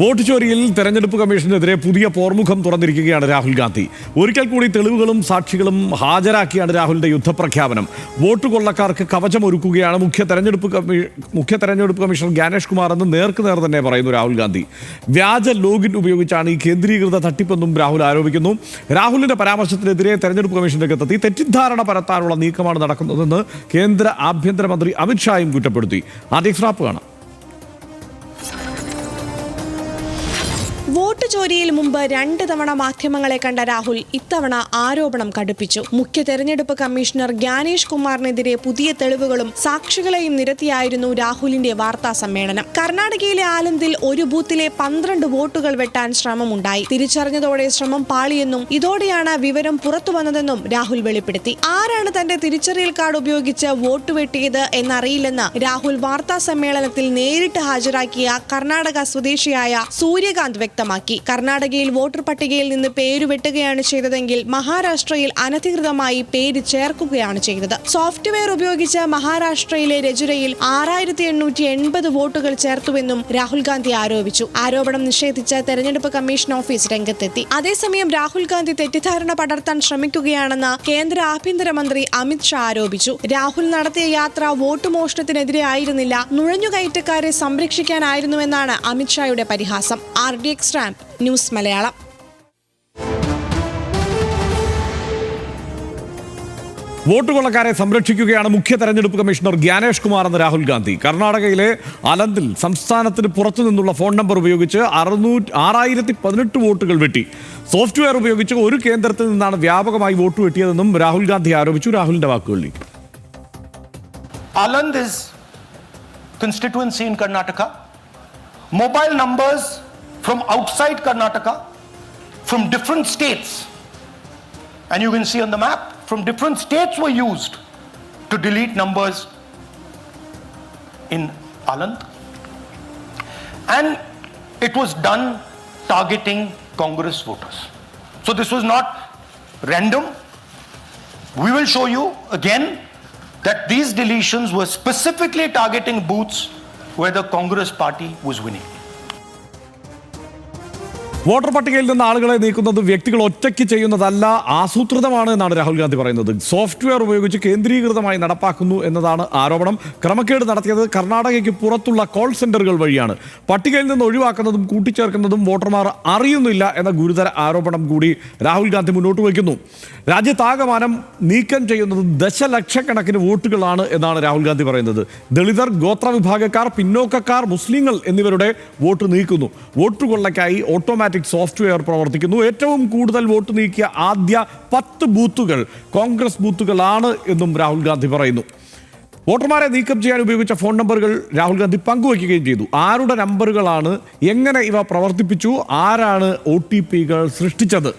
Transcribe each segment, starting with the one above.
Vote ചോരിയിൽ തെരഞ്ഞെടുപ്പ് കമ്മീഷനെതിരെ പുതിയ പോർമുഖം തുറന്നിരിക്കുകയാണ് രാഹുൽ ഗാന്ധി. ഒരിക്കൽ കൂടി തെളിവുകളും സാക്ഷികളും ഹാജരാക്കിയാണ് രാഹുലിന്റെ യുദ്ധപ്രഖ്യാപനം. വോട്ട് കൊള്ളക്കാർക്ക് കവചമൊരുക്കുകയാണ് മുഖ്യ തെരഞ്ഞെടുപ്പ് കമ്മീഷണർ ജ്ഞാനേഷ് കുമാർ എന്ന് നേർക്കുനേർ തന്നെ പറയുന്നു രാഹുൽ ഗാന്ധി. വ്യാജ ലോഗിൻ ഉപയോഗിച്ചാണ് ഈ കേന്ദ്രീകൃത തട്ടിപ്പെന്നും രാഹുൽ ആരോപിക്കുന്നു. രാഹുലിന്റെ പരാമർശത്തിനെതിരെ തെരഞ്ഞെടുപ്പ് കമ്മീഷൻ രംഗത്തെത്തി തെറ്റിദ്ധാരണ പരത്താനുള്ള നീക്കമാണ് നടക്കുന്നതെന്ന് കേന്ദ്ര ആഭ്യന്തരമന്ത്രി അമിത്ഷായും കുറ്റപ്പെടുത്തി. ആദ്യ സ്രാപ്പ് കാണാം. വോട്ട് ചോരിയിൽ മുമ്പ് 2 തവണ മാധ്യമങ്ങളെ കണ്ട രാഹുൽ ഇത്തവണ ആരോപണം കടുപ്പിച്ചു. മുഖ്യ തെരഞ്ഞെടുപ്പ് കമ്മീഷണർ ജ്ഞാനേഷ് കുമാറിനെതിരെ പുതിയ തെളിവുകളും സാക്ഷികളെയും നിരത്തിയായിരുന്നു രാഹുലിന്റെ വാർത്താ സമ്മേളനം. കർണാടകയിലെ ആലന്ദിൽ ഒരു ബൂത്തിലെ 12 വോട്ടുകൾ വെട്ടാൻ ശ്രമമുണ്ടായി. തിരിച്ചറിഞ്ഞതോടെ ശ്രമം പാളിയെന്നും ഇതോടെയാണ് വിവരം പുറത്തു വന്നതെന്നും രാഹുൽ വെളിപ്പെടുത്തി. ആരാണ് തന്റെ തിരിച്ചറിയൽ കാർഡ് ഉപയോഗിച്ച് വോട്ട് വെട്ടിയത് എന്നറിയില്ലെന്ന് രാഹുൽ വാർത്താ സമ്മേളനത്തിൽ നേരിട്ട് ഹാജരാക്കിയ കർണാടക സ്വദേശിയായ സൂര്യകാന്ത് വ്യക്തമാക്കി. കർണാടകയിൽ വോട്ടർ പട്ടികയിൽ നിന്ന് പേര് വെട്ടുകയാണ് ചെയ്തതെങ്കിൽ മഹാരാഷ്ട്രയിൽ അനധികൃതമായി പേര് ചേർക്കുകയാണ് ചെയ്തത്. സോഫ്റ്റ്വെയർ ഉപയോഗിച്ച് മഹാരാഷ്ട്രയിലെ രജുരയിൽ 6880 വോട്ടുകൾ ചേർത്തുവെന്നും രാഹുൽ ഗാന്ധി ആരോപിച്ചു. ആരോപണം നിഷേധിച്ച് തെരഞ്ഞെടുപ്പ് കമ്മീഷൻ ഓഫീസ് രംഗത്തെത്തി. അതേസമയം രാഹുൽ ഗാന്ധി തെറ്റിദ്ധാരണ പടർത്താൻ ശ്രമിക്കുകയാണെന്ന് കേന്ദ്ര ആഭ്യന്തരമന്ത്രി അമിത്ഷാ ആരോപിച്ചു. രാഹുൽ നടത്തിയ യാത്ര വോട്ട് മോഷണത്തിനെതിരെ ആയിരുന്നില്ല, നുഴഞ്ഞുകയറ്റക്കാരെ സംരക്ഷിക്കാനായിരുന്നുവെന്നാണ് അമിത്ഷായുടെ പരിഹാസം. RDX ramp news Malayalam. Vote കൊള്ളക്കാരെ സംരക്ഷിക്കുകയാണ് മുഖ്യ തെരഞ്ഞെടുപ്പ് കമ്മീഷണർ ജ്ഞാനേഷ് കുമാർ എന്ന രാഹുൽ ഗാന്ധി. കർണാടകയിലെ അലന്ദിൽ സംസ്ഥാനത്തിന് പുറത്തു നിന്നുള്ള ഫോൺ നമ്പർ ഉപയോഗിച്ച് 6018 വോട്ടുകൾ വെട്ടി. സോഫ്റ്റ്വെയർ ഉപയോഗിച്ച് ഒരു കേന്ദ്രത്തിൽ നിന്നാണ് വ്യാപകമായി വോട്ട് വെട്ടിയതെന്നും രാഹുൽ ഗാന്ധി ആരോപിച്ചു. രാഹുലിന്റെ വാക്കുകളിൽ Aland is constituency in Karnataka. Mobile numbers from outside Karnataka, from different states, and you can see on the map, from different states were used to delete numbers in Aland, and it was done targeting Congress voters. So this was not random. We will show you again that these deletions were specifically targeting booths where the Congress party was winning. Voter പട്ടികയിൽ നിന്ന് ആളുകളെ നീക്കുന്നത് വ്യക്തികൾ ഒറ്റയ്ക്ക് ചെയ്യുന്നതല്ല, ആസൂത്രിതമാണ് എന്നാണ് രാഹുൽ ഗാന്ധി പറയുന്നത്. Software ഉപയോഗിച്ച് കേന്ദ്രീകൃതമായി നടപ്പാക്കുന്നു എന്നതാണ് ആരോപണം. ക്രമക്കേട് നടത്തിയത് കർണാടകയ്ക്ക് പുറത്തുള്ള കോൾ സെന്ററുകൾ വഴിയാണ്. പട്ടികയിൽ നിന്ന് ഒഴിവാക്കുന്നതും കൂട്ടിച്ചേർക്കുന്നതും വോട്ടർമാർ അറിയുന്നില്ല എന്ന ഗുരുതര ആരോപണം കൂടി രാഹുൽ ഗാന്ധി മുന്നോട്ട് വയ്ക്കുന്നു. രാജ്യത്താകമാനം നീക്കം ചെയ്യുന്നത് ദശലക്ഷക്കണക്കിന് വോട്ടുകളാണ് എന്നാണ് രാഹുൽ ഗാന്ധി പറയുന്നത്. ദളിതർ, ഗോത്രവിഭാഗക്കാർ, പിന്നോക്കക്കാർ, മുസ്ലിങ്ങൾ എന്നിവരുടെ വോട്ട് നീക്കുന്നു. വോട്ട് കൊള്ളയ്ക്കായി ഓട്ടോമാറ്റിക് സോഫ്റ്റ്വെയർ പ്രവർത്തിക്കുന്നു. ഏറ്റവും കൂടുതൽ വോട്ട് നീക്കിയ ആദ്യ 10 ബൂത്തുകൾ കോൺഗ്രസ് ബൂത്തുകളാണ് എന്നും രാഹുൽ ഗാന്ധി പറയുന്നു. വോട്ടർമാരെ നീക്കം ചെയ്യാൻ ഉപയോഗിച്ച ഫോൺ നമ്പറുകൾ രാഹുൽ ഗാന്ധി പങ്കുവയ്ക്കുകയും ചെയ്തു. ആരുടെ നമ്പറുകളാണ്, എങ്ങനെ ഇവ പ്രവർത്തിപ്പിച്ചു, ആരാണ് OTPകൾ സൃഷ്ടിച്ചത്?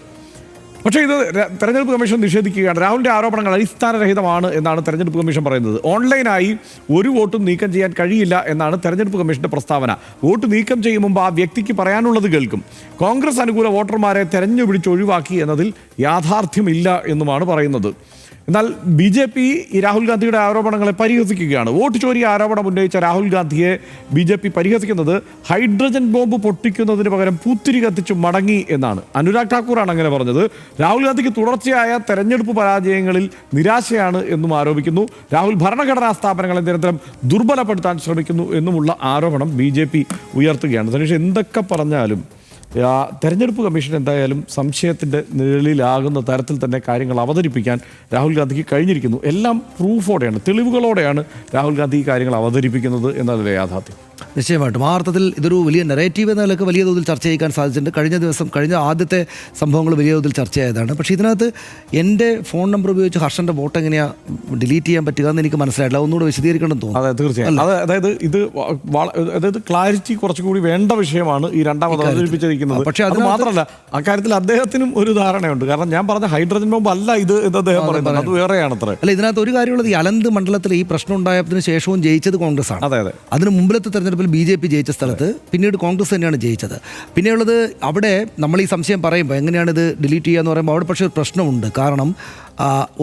പക്ഷേ ഇത് തെരഞ്ഞെടുപ്പ് കമ്മീഷൻ നിഷേധിക്കുകയാണ്. രാഹുലിന്റെ ആരോപണങ്ങൾ അടിസ്ഥാനരഹിതമാണ് എന്നാണ് തെരഞ്ഞെടുപ്പ് കമ്മീഷൻ പറയുന്നത്. ഓൺലൈനായി ഒരു വോട്ടും നീക്കം ചെയ്യാൻ കഴിയില്ല എന്നാണ് തെരഞ്ഞെടുപ്പ് കമ്മീഷന്റെ പ്രസ്താവന. വോട്ട് നീക്കം ചെയ്യും മുമ്പ് ആ വ്യക്തിക്ക് പറയാനുള്ളത് കേൾക്കും. കോൺഗ്രസ് അനുകൂല വോട്ടർമാരെ തെരഞ്ഞുപിടിച്ച് ഒഴിവാക്കി എന്നതിൽ യാഥാർത്ഥ്യമില്ല എന്നുമാണ് പറയുന്നത്. എന്നാൽ BJP ഈ രാഹുൽ ഗാന്ധിയുടെ ആരോപണങ്ങളെ പരിഹസിക്കുകയാണ്. വോട്ട് ചോരി ആരോപണം ഉന്നയിച്ച രാഹുൽ ഗാന്ധിയെ BJP പരിഹസിക്കുന്നത് ഹൈഡ്രജൻ ബോംബ് പൊട്ടിക്കുന്നതിന് പകരം പൂത്തിരി കത്തിച്ചു മടങ്ങി എന്നാണ്. അനുരാഗ് ഠാക്കൂറാണ് അങ്ങനെ പറഞ്ഞത്. രാഹുൽ ഗാന്ധിക്ക് തുടർച്ചയായ തെരഞ്ഞെടുപ്പ് പരാജയങ്ങളിൽ നിരാശയാണ് എന്നും ആരോപിക്കുന്നു. രാഹുൽ ഭരണഘടനാ സ്ഥാപനങ്ങളെ നിരന്തരം ദുർബലപ്പെടുത്താൻ ശ്രമിക്കുന്നു എന്നുമുള്ള ആരോപണം BJP ഉയർത്തുകയാണ്. സനീഷ്, എന്തൊക്കെ പറഞ്ഞാലും തെരഞ്ഞെടുപ്പ് കമ്മീഷൻ എന്തായാലും സംശയത്തിൻ്റെ നിഴലിലാകുന്ന തരത്തിൽ തന്നെ കാര്യങ്ങൾ അവതരിപ്പിക്കാൻ രാഹുൽ ഗാന്ധിക്ക് കഴിഞ്ഞിരിക്കുന്നു. എല്ലാം പ്രൂഫോടെയാണ്, തെളിവുകളോടെയാണ് രാഹുൽ ഗാന്ധി ഈ കാര്യങ്ങൾ അവതരിപ്പിക്കുന്നത് എന്നതല്ലേ യാഥാർത്ഥ്യം. നിശ്ചയമായിട്ടും ആ അർത്ഥത്തിൽ ഇതൊരു വലിയ നെറേറ്റീവ് എന്ന നിലക്ക് വലിയ തോതിൽ ചർച്ച ചെയ്യിക്കാൻ സാധിച്ചിട്ടുണ്ട്. കഴിഞ്ഞ ആദ്യത്തെ സംഭവങ്ങൾ വലിയ തോതിൽ ചർച്ചയായതാണ്. പക്ഷേ ഇതിനകത്ത് എൻ്റെ ഫോൺ നമ്പർ ഉപയോഗിച്ച് ഹർഷൻ്റെ വോട്ട് എങ്ങനെയാണ് ഡിലീറ്റ് ചെയ്യാൻ പറ്റുക എന്ന് എനിക്ക് മനസ്സിലായില്ല. ഒന്നുകൂടെ വിശദീകരിക്കണം തോന്നുന്നു. അതെ, തീർച്ചയായും. അതായത് ക്ലാരിറ്റി കുറച്ചുകൂടി വേണ്ട വിഷയമാണ് ഈ രണ്ടാമത് അവതരിപ്പിച്ചിരിക്കുന്നത്. പക്ഷേ അത് മാത്രമല്ല, അക്കാര്യത്തിൽ അദ്ദേഹത്തിനും ഒരു ധാരണയുണ്ട്. കാരണം ഞാൻ പറഞ്ഞ ഹൈഡ്രജൻ ബോംബ് അല്ല ഇത് എന്ന് അദ്ദേഹം പറയുന്നത്, അത് വേറെയാണ് അത്ര. അല്ല, ഇതിനകത്ത് ഒരു കാര്യമുള്ളത്, ഈ അലന്ത് മണ്ഡലത്തിൽ ഈ പ്രശ്നം ഉണ്ടായതിനു ശേഷവും ജയിച്ചത് കോൺഗ്രസ് ആണ്. അതെ അതെ. അതിന് മുമ്പിലത്തെ തെരഞ്ഞെടുപ്പിൽ BJP ജയിച്ച സ്ഥലത്ത് പിന്നീട് കോൺഗ്രസ് തന്നെയാണ് ജയിച്ചത്. പിന്നെയുള്ളത് അവിടെ നമ്മൾ ഈ സംശയം പറയുമ്പോൾ എങ്ങനെയാണ് ഇത് ഡിലീറ്റ് ചെയ്യുക എന്ന് പറയുമ്പോൾ അവിടെ പക്ഷേ ഒരു പ്രശ്നമുണ്ട്. കാരണം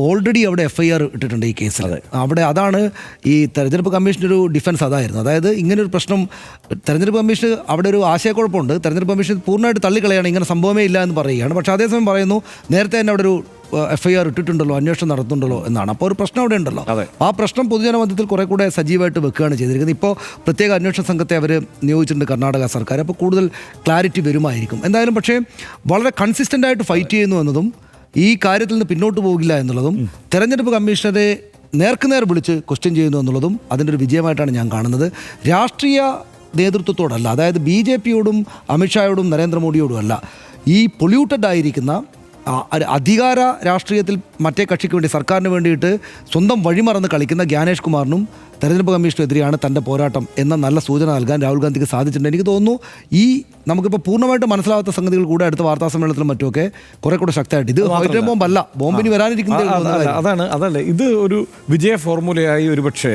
ഓൾറെഡി അവിടെ FIR ഇട്ടിട്ടുണ്ട് ഈ കേസിൽ. അവിടെ അതാണ് ഈ തെരഞ്ഞെടുപ്പ് കമ്മീഷൻ്റെ ഒരു ഡിഫൻസ് അതായിരുന്നു. അതായത് ഇങ്ങനൊരു പ്രശ്നം തെരഞ്ഞെടുപ്പ് കമ്മീഷൻ അവിടെ ഒരു ആശയക്കുഴപ്പമുണ്ട്. തെരഞ്ഞെടുപ്പ് കമ്മീഷൻ പൂർണ്ണമായിട്ട് തള്ളിക്കളയാണ്, ഇങ്ങനെ സംഭവമേ ഇല്ല എന്ന് പറയുകയാണ്. പക്ഷേ അതേസമയം പറയുന്നു നേരത്തെ തന്നെ അവിടെ ഒരു FIR ഇട്ടിട്ടുണ്ടല്ലോ, അന്വേഷണം നടത്തുന്നുണ്ടല്ലോ എന്നാണ്. അപ്പോൾ ഒരു പ്രശ്നം അവിടെ ഉണ്ടല്ലോ. ആ പ്രശ്നം പൊതുജനമധ്യത്തിൽ കുറെ കൂടെ സജീവമായിട്ട് വെക്കുകയാണ് ചെയ്തിരിക്കുന്നത്. ഇപ്പോൾ പ്രത്യേക അന്വേഷണ സംഘത്തെ അവർ നിയോഗിച്ചിട്ടുണ്ട് കർണാടക സർക്കാർ. അപ്പോൾ കൂടുതൽ ക്ലാരിറ്റി വരുമായിരിക്കും എന്തായാലും. പക്ഷേ വളരെ കൺസിസ്റ്റൻ്റ് ആയിട്ട് ഫൈറ്റ് ചെയ്യുന്നു എന്നതും ഈ കാര്യത്തിൽ നിന്ന് പിന്നോട്ട് പോകില്ല എന്നുള്ളതും തെരഞ്ഞെടുപ്പ് കമ്മീഷണറെ നേർക്കുനേർ വിളിച്ച് ക്വസ്റ്റ്യൻ ചെയ്യുന്നു എന്നുള്ളതും അതിൻ്റെ ഒരു വിജയമായിട്ടാണ് ഞാൻ കാണുന്നത്. രാഷ്ട്രീയ നേതൃത്വത്തോടല്ല, അതായത് BJPയോടും അമിത്ഷായോടും നരേന്ദ്രമോദിയോടും അല്ല, ഈ പൊല്യൂട്ടഡ് ആയിരിക്കുന്ന അധികാര രാഷ്ട്രീയത്തിൽ മറ്റേ കക്ഷിക്ക് വേണ്ടി സർക്കാരിന് വേണ്ടിയിട്ട് സ്വന്തം വഴിമറന്ന് കളിക്കുന്ന ജ്ഞാനേഷ് കുമാറിനും തെരഞ്ഞെടുപ്പ് കമ്മീഷനെതിരെയാണ് തൻ്റെ പോരാട്ടം എന്ന നല്ല സൂചന നൽകാൻ രാഹുൽ ഗാന്ധിക്ക് സാധിച്ചിട്ടുണ്ട്. എനിക്ക് തോന്നുന്നു ഈ നമുക്കിപ്പോൾ പൂർണ്ണമായിട്ട് മനസ്സിലാവാത്ത സംഗതികൾ കൂടെ അടുത്ത വാർത്താ സമ്മേളനത്തിലും മറ്റുമൊക്കെ കുറെ കൂടെ ശക്തമായിട്ട് ഇത് ഹൈഡ്രജൻ ബോംബല്ല, ബോംബിന് വരാനിരിക്കുന്നത് അതല്ലേ ഇത് ഒരു വിജയ ഫോർമുലയായി ഒരുപക്ഷെ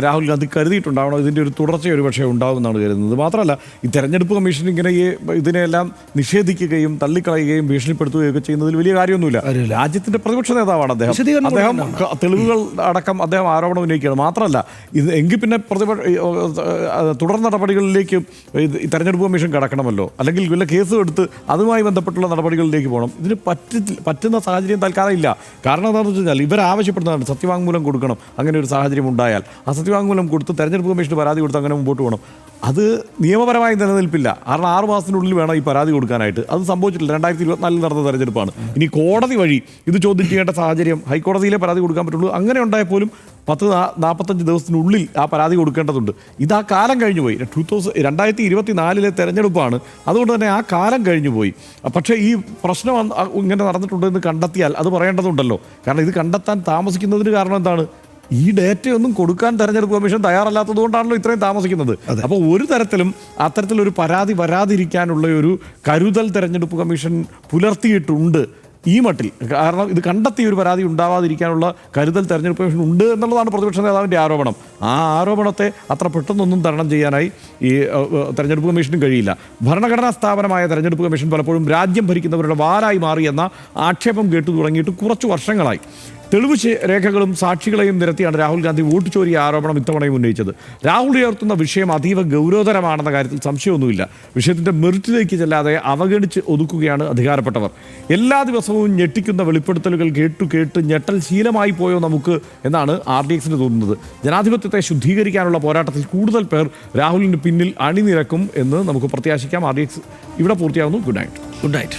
രാഹുൽ ഗാന്ധി കരുതിയിട്ടുണ്ടാവണം. ഇതിൻ്റെ ഒരു തുടർച്ച ഒരുപക്ഷെ ഉണ്ടാവുമെന്നാണ് കരുതുന്നത്. മാത്രമല്ല ഈ തെരഞ്ഞെടുപ്പ് കമ്മീഷൻ ഇങ്ങനെ ഇതിനെല്ലാം നിഷേധിക്കുകയും തള്ളിക്കളയുകയും ഭീഷണിപ്പെടുത്തുകയും ഒക്കെ ചെയ്യുന്നതിൽ വലിയ കാര്യമൊന്നുമില്ല. രാജ്യത്തിന്റെ പ്രതിപക്ഷ നേതാവാണ് അദ്ദേഹം തെളിവുകൾ അടക്കം അദ്ദേഹം ആരോപണം ഉന്നയിക്കുകയാണ്. മാത്രമല്ല ഇത് എങ്കിൽ പിന്നെ തുടർ നടപടികളിലേക്ക് ഈ തെരഞ്ഞെടുപ്പ് കമ്മീഷൻ കടക്കണമല്ലോ, അല്ലെങ്കിൽ വല്ല കേസും എടുത്ത് അതുമായി ബന്ധപ്പെട്ടുള്ള നടപടികളിലേക്ക് പോകണം. ഇതിന് പറ്റുന്ന സാഹചര്യം തൽക്കാലം ഇല്ല. കാരണം എന്താണെന്ന് വെച്ച് കഴിഞ്ഞാൽ ഇവരാവശ്യപ്പെടുന്നതാണ് സത്യവാങ്മൂലം കൊടുക്കണം. അങ്ങനെ ഒരു സാഹചര്യം ഉണ്ടായാൽ ആ സത്യവാങ്മൂലം കൊടുത്ത് തെരഞ്ഞെടുപ്പ് കമ്മീഷന് പരാതി കൊടുത്ത് അങ്ങനെ മുമ്പോട്ട് പോകണം. അത് നിയമപരമായി നിലനിൽപ്പില്ല. കാരണം 6 മാസത്തിനുള്ളിൽ വേണം ഈ പരാതി കൊടുക്കാനായിട്ട്. അത് സംഭവിച്ചിട്ടില്ല. 2024 നടന്ന തെരഞ്ഞെടുപ്പാണ്. ഇനി കോടതി വഴി ഇത് ചോദ്യം ചെയ്യേണ്ട സാഹചര്യം, ഹൈക്കോടതിയിലെ പരാതി കൊടുക്കാൻ പറ്റുള്ളൂ. അങ്ങനെ ഉണ്ടായാൽ പോലും 10-45 ദിവസത്തിനുള്ളിൽ ആ പരാതി കൊടുക്കേണ്ടതുണ്ട്. ഇത് ആ കാലം കഴിഞ്ഞു പോയി. 2024 തെരഞ്ഞെടുപ്പാണ്. അതുകൊണ്ട് തന്നെ ആ കാലം കഴിഞ്ഞു പോയി. പക്ഷേ ഈ പ്രശ്നം ഇങ്ങനെ നടന്നിട്ടുണ്ടെന്ന് കണ്ടെത്തിയാൽ അത് പറയേണ്ടതുണ്ടല്ലോ. കാരണം ഇത് കണ്ടെത്താൻ താമസിക്കുന്നതിന് കാരണം എന്താണ്? ഈ ഡേറ്റയൊന്നും കൊടുക്കാൻ തെരഞ്ഞെടുപ്പ് കമ്മീഷൻ തയ്യാറല്ലാത്തത് കൊണ്ടാണല്ലോ ഇത്രയും താമസിക്കുന്നത്. അപ്പോൾ ഒരു തരത്തിലും അത്തരത്തിലൊരു പരാതി വരാതിരിക്കാനുള്ള ഒരു കരുതൽ തെരഞ്ഞെടുപ്പ് കമ്മീഷൻ പുലർത്തിയിട്ടുണ്ട് ഈ മട്ടിൽ. കാരണം ഇത് കണ്ടെത്തി ഒരു പരാതി ഉണ്ടാവാതിരിക്കാനുള്ള കരുതൽ തെരഞ്ഞെടുപ്പ് കമ്മീഷൻ ഉണ്ട് എന്നുള്ളതാണ് പ്രതിപക്ഷ നേതാവിൻ്റെ ആരോപണം. ആ ആരോപണത്തെ അത്ര പെട്ടെന്നൊന്നും തരണം ചെയ്യാനായി ഈ തെരഞ്ഞെടുപ്പ് കമ്മീഷനും കഴിയില്ല. ഭരണഘടനാ സ്ഥാപനമായ തെരഞ്ഞെടുപ്പ് കമ്മീഷൻ പലപ്പോഴും രാജ്യം ഭരിക്കുന്നവരുടെ വാലായി മാറിയെന്ന ആക്ഷേപം കേട്ടു തുടങ്ങിയിട്ട് കുറച്ച് വർഷങ്ങളായി. തെളിവ് രേഖകളും സാക്ഷികളെയും നിരത്തിയാണ് രാഹുൽ ഗാന്ധി വോട്ട് ചോരി ആരോപണം ഇത്തവണയും ഉന്നയിച്ചത്. രാഹുൽ ഉയർത്തുന്ന വിഷയം അതീവ ഗൗരവതരമാണെന്ന കാര്യത്തിൽ സംശയമൊന്നുമില്ല. വിഷയത്തിൻ്റെ മെറിറ്റിലേക്ക് ചെല്ലാതെ അവഗണിച്ച് ഒതുക്കുകയാണ് അധികാരപ്പെട്ടവർ. എല്ലാ ദിവസവും ഞെട്ടിക്കുന്ന വെളിപ്പെടുത്തലുകൾ കേട്ട് ഞെട്ടൽ ശീലമായി പോയോ നമുക്ക് എന്നാണ് RDXന് തോന്നുന്നത്. ജനാധിപത്യത്തെ ശുദ്ധീകരിക്കാനുള്ള പോരാട്ടത്തിൽ കൂടുതൽ പേർ രാഹുലിന് പിന്നിൽ അണിനിരക്കും എന്ന് നമുക്ക് പ്രത്യാശിക്കാം. RDX ഇവിടെ പൂർത്തിയാകുന്നു. Good night.